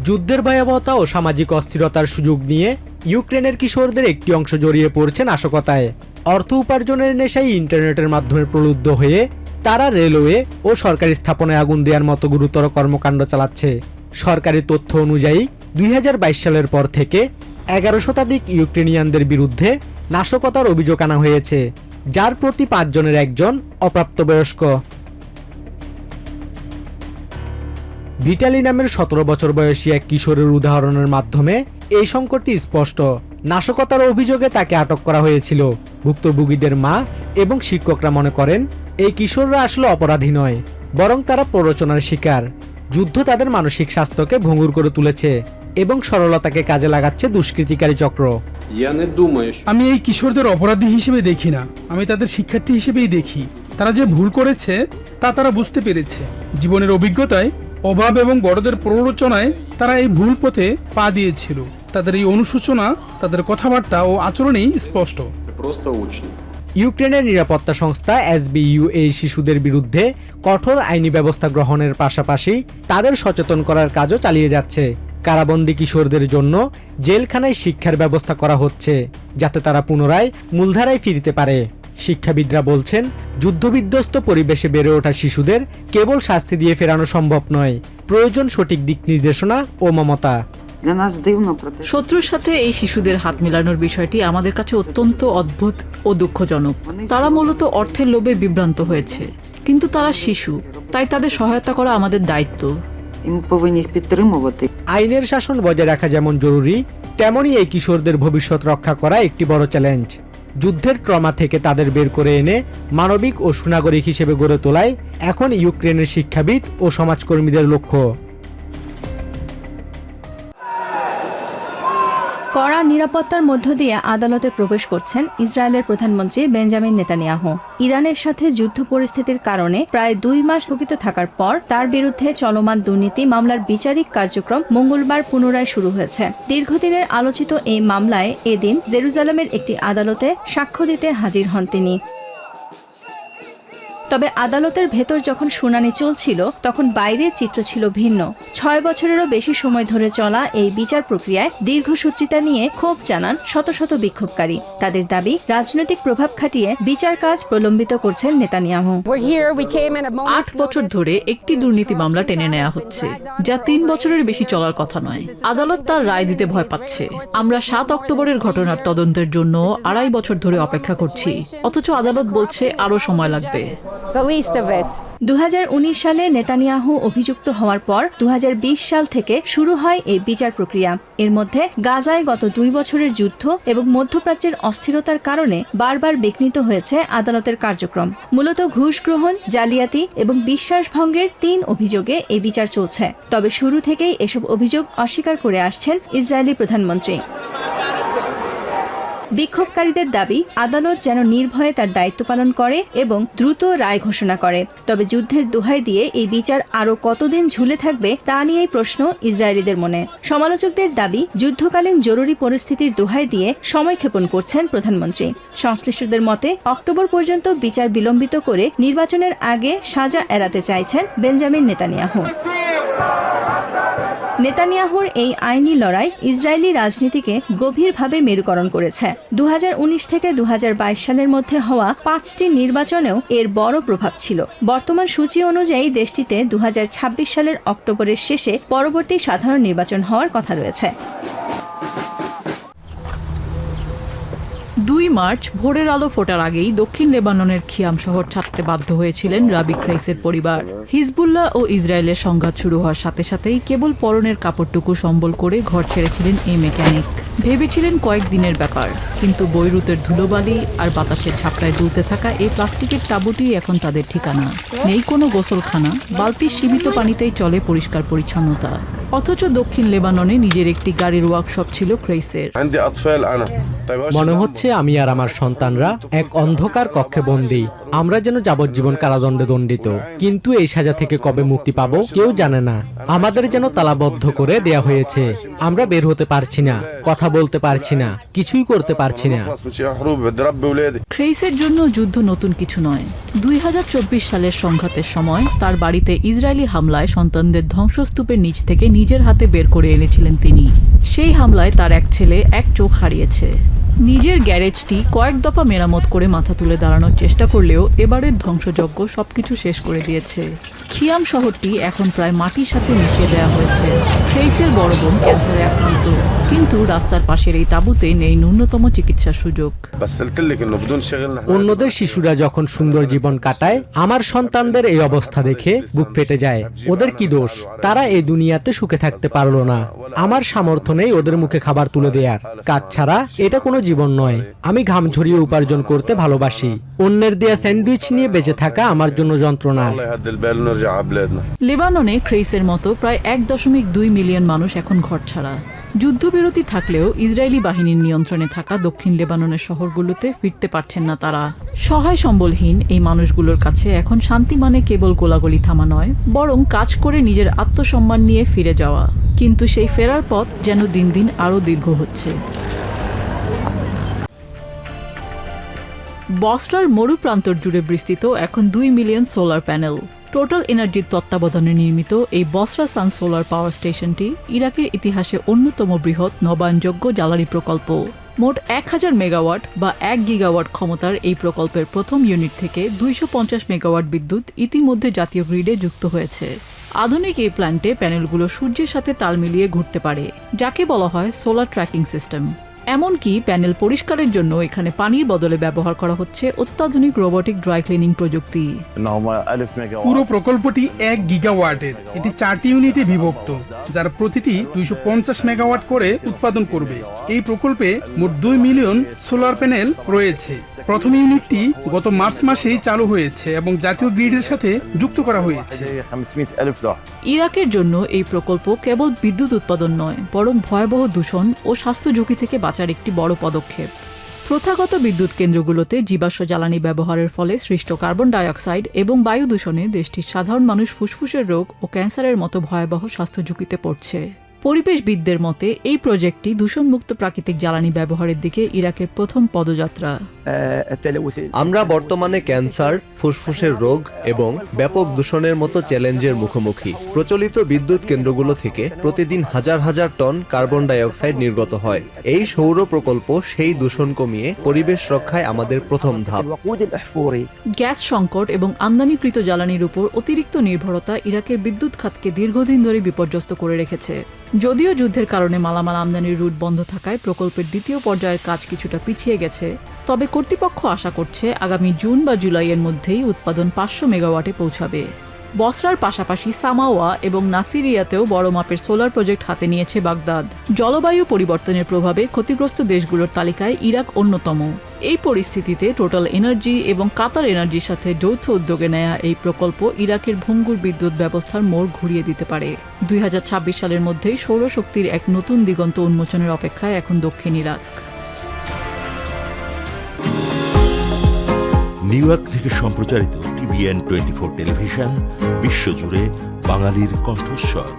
যুদ্ধের ভয়াবহতা ও সামাজিক অস্থিরতার সুযোগ নিয়ে ইউক্রেনের কিশোরদের একটি অংশ জড়িয়ে পড়ছে নাশকতায়। অর্থ উপার্জনের নেশায় ইন্টারনেটের মাধ্যমে প্রলুব্ধ হয়ে তারা রেলওয়ে ও সরকারি স্থাপনায় আগুন দেওয়ার মতো গুরুতর কর্মকাণ্ড চালাচ্ছে। সরকারি তথ্য অনুযায়ী 2022 সালের পর থেকে 11 শতাধিক ইউক্রেনিয়ানদের বিরুদ্ধে নাশকতার অভিযোগ আনা হয়েছে, যার প্রতি 5 জনের একজন অপ্রাপ্তবয়স্ক। ভিটালি নামের 17 বছর বয়সী এক কিশোরের উদাহরণের মাধ্যমে এই সংকটটি স্পষ্ট। নাশকতার অভিযোগে তাকে আটক করা হয়েছিল। ভুক্তভোগীদের মা এবং শিক্ষকরা মনে করেন এই কিশোররা আসলে অপরাধী নয়, বরং তারা প্ররোচনার শিকার। যুদ্ধ তাদের মানসিক স্বাস্থ্যকে ভঙ্গুর করে তুলেছে এবং সরলতাকে কাজে লাগাচ্ছে দুষ্কৃতিকারী চক্র। আমি এই কিশোরদের অপরাধী হিসেবে দেখি না, আমি তাদের শিক্ষার্থী হিসেবেই দেখি। তারা যে ভুল করেছে তা তারা বুঝতে পেরেছে। জীবনের অভিজ্ঞতায়, অভাব এবং বড়দের প্ররোচনায় তারা এই ভুল পথে পা দিয়েছিল। তাদের এই অনুশোচনা তাদের কথাবার্তা ও আচরণেই স্পষ্ট। ইউক্রেনের নিরাপত্তা সংস্থা SBU এই শিশুদের বিরুদ্ধে কঠোর আইনি ব্যবস্থা গ্রহণের পাশাপাশি তাদের সচেতন করার কাজও চালিয়ে যাচ্ছে। কারাবন্দী কিশোরদের জন্য জেলখানায় শিক্ষার ব্যবস্থা করা হচ্ছে, যাতে তারা পুনরায় মূলধারায় ফিরতে পারে। শিক্ষাবিদরা বলছেন, যুদ্ধবিধ্বস্ত পরিবেশে বেড়ে ওঠা শিশুদের কেবল শাস্তি দিয়ে ফেরানো সম্ভব নয়, প্রয়োজন সঠিক দিক নির্দেশনা ও মমতা। শত্রুর সাথে এই শিশুদের হাত মেলানোর বিষয়টি আমাদের কাছে অত্যন্ত অদ্ভুত ও দুঃখজনক। তারা মূলত অর্থের লোভে বিভ্রান্ত হয়েছে, কিন্তু তারা শিশু, তাই তাদের সহায়তা করা আমাদের দায়িত্ব। আইনের শাসন বজায় রাখা যেমন জরুরি, তেমনি এই কিশোরদের ভবিষ্যৎ রক্ষা করা একটি বড় চ্যালেঞ্জ। যুদ্ধের ট্রমা থেকে তাদের বের করে এনে মানবিক ও সুনাগরিক হিসেবে গড়ে তোলাই এখন ইউক্রেনের শিক্ষাবিদ ও সমাজকর্মীদের লক্ষ্য। কড়া নিরাপত্তার মধ্য দিয়ে আদালতে প্রবেশ করছেন ইসরায়েলের প্রধানমন্ত্রী বেঞ্জামিন নেতানিয়াহু। ইরানের সাথে যুদ্ধ পরিস্থিতির কারণে প্রায় 2 মাস স্থগিত থাকার পর তার বিরুদ্ধে চলমান দুর্নীতি মামলার বিচারিক কার্যক্রম মঙ্গলবার পুনরায় শুরু হয়েছে। দীর্ঘদিনের আলোচিত এই মামলায় এদিন জেরুজালেমের একটি আদালতে সাক্ষ্য দিতে হাজির হন তিনি। তবে আদালতের ভেতর যখন শুনানি চলছিল, তখন বাইরের চিত্র ছিল ভিন্ন। 6 বছরেরও বেশি সময় ধরে চলা এই বিচার প্রক্রিয়ায় দীর্ঘসূত্রিতা নিয়ে ক্ষোভ জানান শত শত বিক্ষোভকারী। তাদের দাবি, রাজনৈতিক প্রভাব খাটিয়ে বিচার কাজ প্রলম্বিত করছেন নেতানিয়াহু। 8 বছর ধরে একটি দুর্নীতি মামলা টেনে নেওয়া হচ্ছে, যা 3 বছরের বেশি চলার কথা নয়। আদালত তার রায় দিতে ভয় পাচ্ছে। আমরা 7 অক্টোবরের ঘটনার তদন্তের জন্য 2.5 বছর ধরে অপেক্ষা করছি, অথচ আদালত বলছে আরো সময় লাগবে। 2019 সালে নেতানিয়াহু অভিযুক্ত হওয়ার পর 2020 সাল থেকে শুরু হয় এই বিচার প্রক্রিয়া। এর মধ্যে গাজায় গত 2 বছরের যুদ্ধ এবং মধ্যপ্রাচ্যের অস্থিরতার কারণে বারবার বিঘ্নিত হয়েছে আদালতের কার্যক্রম। মূলত ঘুষ গ্রহণ, জালিয়াতি এবং বিশ্বাসভঙ্গের 3 অভিযোগে এই বিচার চলছে। তবে শুরু থেকেই এসব অভিযোগ অস্বীকার করে আসছেন ইসরায়েলি প্রধানমন্ত্রী। বিক্ষোভকারীদের দাবি, আদালত যেন নির্ভয়ে তার দায়িত্ব পালন করে এবং দ্রুত রায় ঘোষণা করে। তবে যুদ্ধের দোহাই দিয়ে এই বিচার আরও কতদিন ঝুলে থাকবে তা নিয়েই প্রশ্ন ইসরায়েলিদের মনে। সমালোচকদের দাবি, যুদ্ধকালীন জরুরি পরিস্থিতির দোহাই দিয়ে সময়ক্ষেপণ করছেন প্রধানমন্ত্রী। সংশ্লিষ্টদের মতে, অক্টোবর পর্যন্ত বিচার বিলম্বিত করে নির্বাচনের আগে সাজা এড়াতে চাইছেন বেঞ্জামিন নেতানিয়াহু। নেতানিয়াহুর এই আইনি লড়াই ইসরায়েলি রাজনীতিকে গভীরভাবে মেরুকরণ করেছে। 2019 থেকে 2022 সালের মধ্যে হওয়া 5টি নির্বাচনেও এর বড় প্রভাব ছিল। বর্তমান সূচি অনুযায়ী দেশটিতে 2026 সালের অক্টোবরের শেষে পরবর্তী সাধারণ নির্বাচন হওয়ার কথা রয়েছে। 2 মার্চ ভোরের আলো ফোটার আগেই দক্ষিণ লেবাননের খিয়াম শহর ছাড়তে বাধ্য হয়েছিলেন রাবি ক্রাইসের পরিবার। হিজবুল্লাহ ও ইসরায়েলের সংঘাত শুরু হওয়ার সাথে সাথেই কেবল পরনের কাপড়টুকু সম্বল করে ঘর ছেড়েছিলেন এই মেকানিক। ভেবেছিলেন কয়েকদিনের ব্যাপার, কিন্তু বৈরুতের ধুলোবালি আর বাতাসের ঝাপটায় দুলতে থাকা এই প্লাস্টিকের তাঁবুটি এখন তাদের ঠিকানা। নেই কোনো গোসলখানা, বালতির সীমিত পানিতেই চলে পরিষ্কার পরিচ্ছন্নতা। অথচ দক্ষিণ লেবাননে নিজের একটি গাড়ির ওয়ার্কশপ ছিল ক্রাইসের। মনে হচ্ছে আমি আর আমার সন্তানরা এক অন্ধকার কক্ষে বন্দী। আমরা যেন যাবজ্জীবন কারাদণ্ডে দণ্ডিত, কিন্তু এই সাজা থেকে কবে মুক্তি পাবো কেউ জানে না। আমাদের যেন তালাবদ্ধ করে দেয়া হয়েছে, আমরা বের হতে পারছি না, কথা বলতে পারছি না, কিছুই করতে পারছি না। ক্রেইসের জন্য যুদ্ধ নতুন কিছু নয়। 2024 সালের সংঘাতের সময় তার বাড়িতে ইসরায়েলি হামলায় সন্তানদের ধ্বংসস্তূপের নিচ থেকে নিজের হাতে বের করে এনেছিলেন তিনি। সেই হামলায় তার এক ছেলে এক চোখ হারিয়েছে। নিজের গ্যারেজটি কয়েক দফা মেরামত করে মাথা তুলে দাঁড়ানোর চেষ্টা করলেও এবারের ধ্বংসযজ্ঞ সবকিছু শেষ করে দিয়েছে। খিয়াম শহরটি এখন প্রায় মাটির সাথে মিশিয়ে দেওয়া হয়েছে। ক্রেইসের বড় বোন ক্যান্সারে আক্রান্ত, কিন্তু রাস্তার পাশের এই তাঁবুতে নেই ন্যূনতম চিকিৎসার সুযোগ। অন্যদের শিশুরা যখন সুন্দর জীবন কাটায়, আমার সন্তানদের এই অবস্থা দেখে বুক ফেটে যায়। ওদের কি দোষ? তারা এই দুনিয়াতে সুখে থাকতে পারলো না। আমার সামর্থ্য নেই ওদের মুখে খাবার তুলে দেওয়ার। কাজ ছাড়া এটা কোনো জীবন নয়। আমি ঘাম ঝরিয়ে উপার্জন করতে ভালোবাসি। অন্যের দেয়া স্যান্ডউইচ নিয়ে বেঁচে থাকা আমার জন্য যন্ত্রণা। লেবাননে ক্রেইসের মতো প্রায় 1.2 মিলিয়ন মানুষ এখন ঘরছাড়া। যুদ্ধবিরতি থাকলেও ইসরায়েলি বাহিনীর নিয়ন্ত্রণে থাকা দক্ষিণ লেবাননের শহরগুলোতে ফিরতে পারছেন না তারা। সহায় সম্বলহীন এই মানুষগুলোর কাছে এখন শান্তি মানে কেবল গোলাগুলি থামা নয়, বরং কাজ করে নিজের আত্মসম্মান নিয়ে ফিরে যাওয়া। কিন্তু সেই ফেরার পথ যেন দিন দিন আরও দীর্ঘ হচ্ছে। বসরার মরু প্রান্তর জুড়ে বিস্তৃত এখন 2 মিলিয়ন সোলার প্যানেল। টোটাল এনার্জির তত্ত্বাবধানে নির্মিত এই বসরা সান সোলার পাওয়ার স্টেশনটি ইরাকের ইতিহাসে অন্যতম বৃহৎ নবায়নযোগ্য জ্বালানি প্রকল্প। মোট 1000 মেগাওয়াট বা 1 গিগাওয়াট ক্ষমতার এই প্রকল্পের প্রথম ইউনিট থেকে 250 মেগাওয়াট বিদ্যুৎ ইতিমধ্যে জাতীয় গ্রিডে যুক্ত হয়েছে। আধুনিক এই প্ল্যান্টে প্যানেলগুলো সূর্যের সাথে তাল মিলিয়ে ঘুরতে পারে, যাকে বলা হয় সোলার ট্র্যাকিং সিস্টেম। এমনকি প্যানেল পরিষ্কারের জন্য এখানে পানির বদলে ব্যবহার করা হচ্ছে অত্যাধুনিক রোবোটিক ড্রাই ক্লিনিং প্রযুক্তি। পুরো প্রকল্পটি 1 গিগাওয়াটের। এটি 4টি ইউনিটে বিভক্ত, যার প্রতিটি 250 মেগাওয়াট করে উৎপাদন করবে। এই প্রকল্পে মোট 2 মিলিয়ন সোলার প্যানেল রয়েছে। প্রথম ইউনিটটি গত মার্চ মাসেই চালু হয়েছে এবং জাতীয় গ্রিডের সাথে যুক্ত করা হয়েছে। ইরাকের জন্য এই প্রকল্প কেবল বিদ্যুৎ উৎপাদন নয়, বরং ভয়াবহ দূষণ ও স্বাস্থ্য ঝুঁকি থেকে বাঁচার একটি বড় পদক্ষেপ। প্রথাগত বিদ্যুৎ কেন্দ্রগুলোতে জীবাশ্ম জ্বালানি ব্যবহারের ফলে সৃষ্ট কার্বন ডাই অক্সাইড এবং বায়ু দূষণে দেশটির সাধারণ মানুষ ফুসফুসের রোগ ও ক্যান্সারের মতো ভয়াবহ স্বাস্থ্য ঝুঁকিতে পড়ছে। পরিবেশবিদদের মতে এই প্রজেক্টটি দূষণমুক্ত প্রাকৃতিক জ্বালানি ব্যবহারের দিকে ইরাকের প্রথম পদযাত্রা। আমরা বর্তমানে ক্যান্সার, ফুসফুসের রোগ এবং ব্যাপক দূষণের মতো চ্যালেঞ্জের মুখোমুখি। প্রচলিত বিদ্যুৎ কেন্দ্রগুলো থেকে প্রতিদিন হাজার হাজার টন কার্বন ডাই অক্সাইড নির্গত হয়। এই সৌর প্রকল্প সেই দূষণ কমিয়ে পরিবেশ রক্ষায় আমাদের প্রথম ধাপ। গ্যাস সংকট এবং আমদানিকৃত জ্বালানির উপর অতিরিক্ত নির্ভরতা ইরাকের বিদ্যুৎ খাতকে দীর্ঘদিন ধরে বিপর্যস্ত করে রেখেছে। যদিও যুদ্ধের কারণে মালামাল আমদানির রুট বন্ধ থাকায় প্রকল্পের দ্বিতীয় পর্যায়ের কাজ কিছুটা পিছিয়ে গেছে, তবে কর্তৃপক্ষ আশা করছে আগামী জুন বা জুলাইয়ের মধ্যেই উৎপাদন 500 মেগাওয়াটে পৌঁছাবে। বসরার পাশাপাশি সামাওয়া এবং নাসিরিয়াতেও বড় মাপের সোলার প্রজেক্ট হাতে নিয়েছে বাগদাদ। জলবায়ু পরিবর্তনের প্রভাবে ক্ষতিগ্রস্ত দেশগুলোর তালিকায় ইরাক অন্যতম। এই পরিস্থিতিতে টোটাল এনার্জি এবং কাতার এনার্জির সাথে যৌথ উদ্যোগে নেয়া এই প্রকল্প ইরাকের ভঙ্গুর বিদ্যুৎ ব্যবস্থার মোড় ঘুরিয়ে দিতে পারে। 2026 সালের মধ্যেই সৌরশক্তির এক নতুন দিগন্ত উন্মোচনের অপেক্ষায় এখন দক্ষিণ ইরাক। নিউ ইয়র্ক থেকে সম্প্রচারিত TVN 24 টেলিভিশন বিশ্বজুড়ে বাঙালির কণ্ঠস্বর।